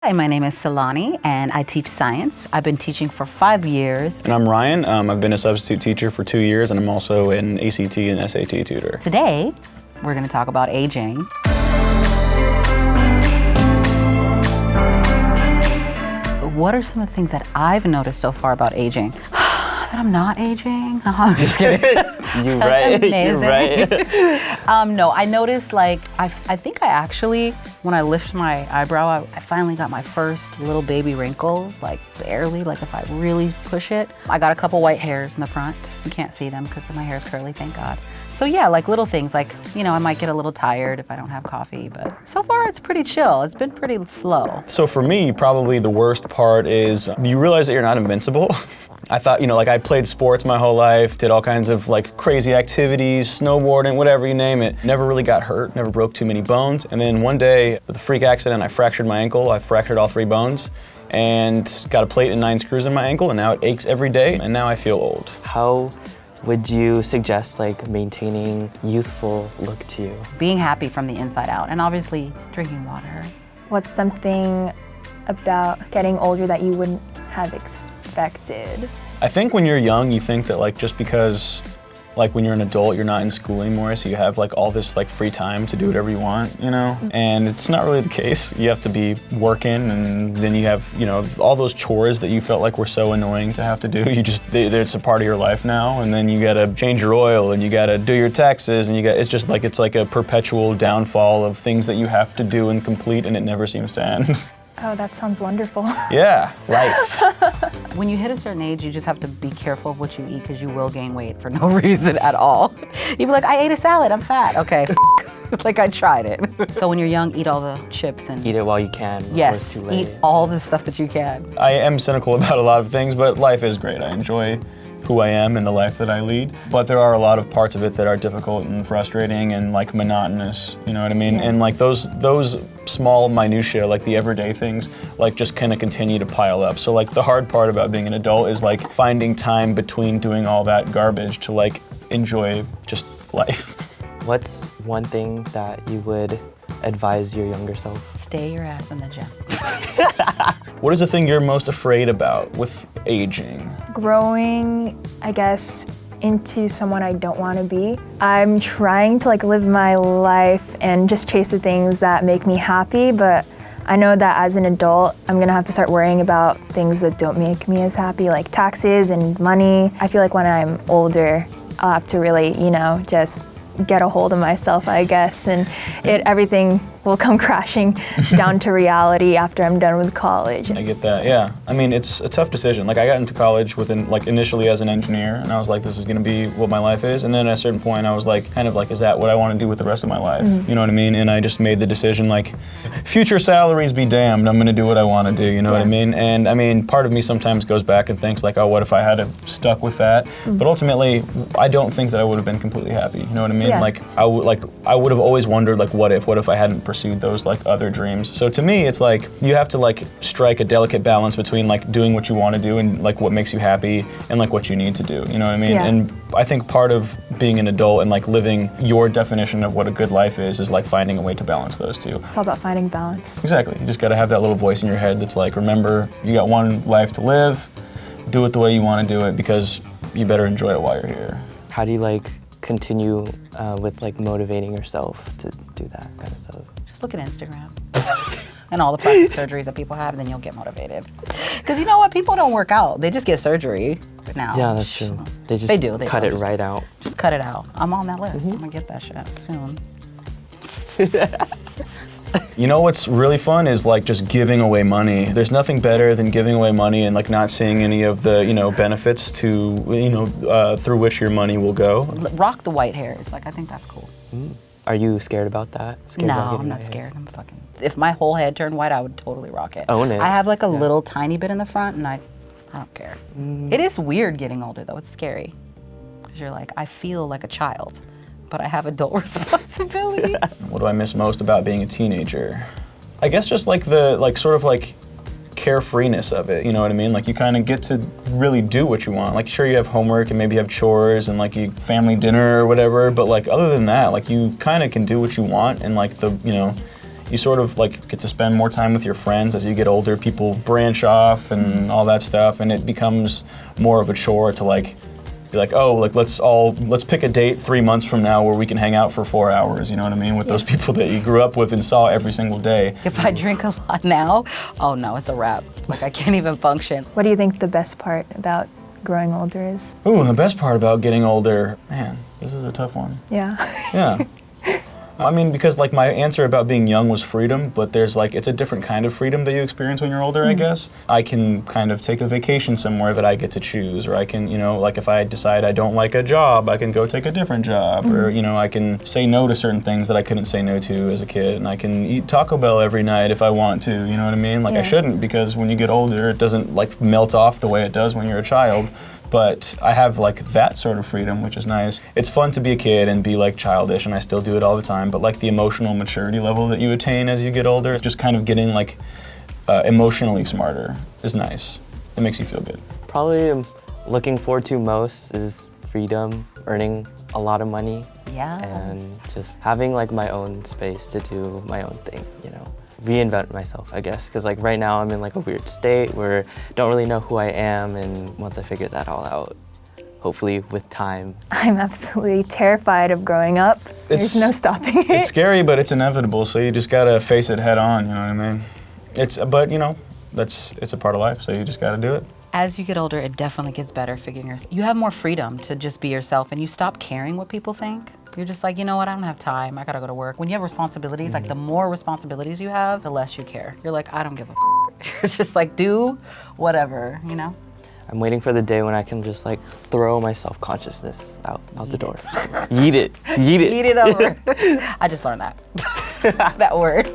Hi, my name is Silani, and I teach science. I've been teaching for 5 years. And I'm Ryan. I've been a substitute teacher for 2 years, and I'm also an ACT and SAT tutor. Today, we're going to talk about aging. What are some of the things that I've noticed so far about aging? That I'm not aging? I'm just kidding. You're right. Amazing. You're right. No, I noticed I think I actually, when I lift my eyebrow, I finally got my first little baby wrinkles, like barely, like if I really push it. I got a couple white hairs in the front. You can't see them because my hair is curly, thank God. So yeah, like little things, like, you know, I might get a little tired if I don't have coffee, but so far it's pretty chill. It's been pretty slow. So for me, probably the worst part is you realize that you're not invincible. I thought, you know, like I played sports my whole life, did all kinds of like crazy activities, snowboarding, whatever you name it. Never really got hurt, never broke too many bones. And then one day, with a freak accident, I fractured my ankle. I fractured all 3 bones and got a plate and 9 screws in my ankle, and now it aches every day, and now I feel old. How would you suggest like maintaining youthful look to you? Being happy from the inside out, and obviously drinking water. What's something about getting older that you wouldn't have expected? I think when you're young, you think that like just because like when you're an adult, you're not in school anymore, so you have like all this like free time to do whatever you want, you know? And it's not really the case. You have to be working, and then you have, you know, all those chores that you felt like were so annoying to have to do. It's a part of your life now, and then you gotta change your oil, and you gotta do your taxes, and it's like a perpetual downfall of things that you have to do and complete, and it never seems to end. Oh, that sounds wonderful. Yeah, life. When you hit a certain age, you just have to be careful of what you eat, because you will gain weight for no reason at all. You'd be like, I ate a salad, I'm fat. Okay, like I tried it. So when you're young, eat all the chips and... Eat it while you can before Yes, it's too late. eat all the stuff that you can. I am cynical about a lot of things, but life is great. I enjoy who I am and the life that I lead. But there are a lot of parts of it that are difficult and frustrating and like monotonous, you know what I mean? Yeah. And like those small minutia, like the everyday things, like just kind of continue to pile up. So like the hard part about being an adult is like finding time between doing all that garbage to like enjoy just life. What's one thing that you would advise your younger self? Stay your ass in the gym. What is the thing you're most afraid about with aging? Growing, I guess, into someone I don't want to be. I'm trying to like live my life and just chase the things that make me happy, but I know that as an adult, I'm gonna have to start worrying about things that don't make me as happy, like taxes and money. I feel like when I'm older, I'll have to really, you know, just get a hold of myself, I guess, and everything will come crashing down to reality after I'm done with college. I get that, yeah. I mean, it's a tough decision. Like I got into college initially as an engineer, and I was like, this is gonna be what my life is. And then at a certain point, I was like, kind of like, is that what I wanna do with the rest of my life? You know what I mean? And I just made the decision like, future salaries be damned, I'm gonna do what I wanna do, you know what I mean? And I mean, part of me sometimes goes back and thinks like, oh, what if I had stuck with that? But ultimately, I don't think that I would have been completely happy, you know what I mean? Yeah. Like, I would have always wondered like, what if I hadn't pursued those like other dreams. So to me, it's like you have to like strike a delicate balance between like doing what you want to do and like what makes you happy and like what you need to do. You know what I mean? Yeah. And I think part of being an adult and like living your definition of what a good life is like finding a way to balance those two. It's all about finding balance. Exactly. You just got to have that little voice in your head that's like, remember, you got one life to live. Do it the way you want to do it, because you better enjoy it while you're here. How do you like continue with like motivating yourself to do that kind of stuff? Just look at Instagram and all the plastic surgeries that people have, and then you'll get motivated. Because you know what? People don't work out. They just get surgery now. Yeah, that's true. They just cut it right out. Just cut it out. I'm on that list. I'm gonna get that shit soon. You know what's really fun is like just giving away money. There's nothing better than giving away money and like not seeing any of the, you know, benefits to, you know, through which your money will go. Rock the white hairs. Like, I think that's cool. Are you scared about that? Scared No, about I'm getting not white scared. hairs? I'm fucking. If my whole head turned white, I would totally rock it. Own it. I have like a Yeah. little tiny bit in the front, and I don't care. It is weird getting older though. It's scary. Because you're like, I feel like a child, but I have adult responsibilities. What do I miss most about being a teenager? I guess just like the sort of carefreeness of it, you know what I mean? Like you kind of get to really do what you want. Like sure you have homework and maybe you have chores and like you family dinner or whatever, but like other than that, like you kind of can do what you want, and like the, you know, you sort of like get to spend more time with your friends. As you get older, people branch off and all that stuff, and it becomes more of a chore to like be like, oh, like let's pick a date 3 months from now where we can hang out for 4 hours, you know what I mean, with those people that you grew up with and saw every single day. If I drink a lot now, oh no, it's a wrap. Like I can't even function. What do you think the best part about growing older is? Ooh, the best part about getting older, man, this is a tough one. Yeah. Yeah. I mean, because like my answer about being young was freedom, but there's like, it's a different kind of freedom that you experience when you're older, I guess. I can kind of take a vacation somewhere that I get to choose, or I can, you know, like if I decide I don't like a job, I can go take a different job, or, you know, I can say no to certain things that I couldn't say no to as a kid, and I can eat Taco Bell every night if I want to, you know what I mean? Like I shouldn't, because when you get older, it doesn't like melt off the way it does when you're a child. But I have like that sort of freedom, which is nice. It's fun to be a kid and be like childish, and I still do it all the time, but like the emotional maturity level that you attain as you get older, just kind of getting like emotionally smarter is nice. It makes you feel good. Probably looking forward to most is freedom, earning a lot of money, and just having like my own space to do my own thing, you know. Reinvent myself, I guess, because like right now I'm in like a weird state where I don't really know who I am, and once I figure that all out, hopefully with time. I'm absolutely terrified of growing up. There's no stopping it. It's scary, but it's inevitable, so you just gotta face it head on, you know what I mean? But you know, it's a part of life, so you just gotta do it. As you get older, it definitely gets better figuring yourself. You have more freedom to just be yourself, and you stop caring what people think. You're just like, you know what, I don't have time, I gotta go to work. When you have responsibilities, like the more responsibilities you have, the less you care. You're like, I don't give a It's just like, do whatever, you know? I'm waiting for the day when I can just like throw my self-consciousness out the door. Yeet it, yeet it. Eat it over. I just learned that, that word.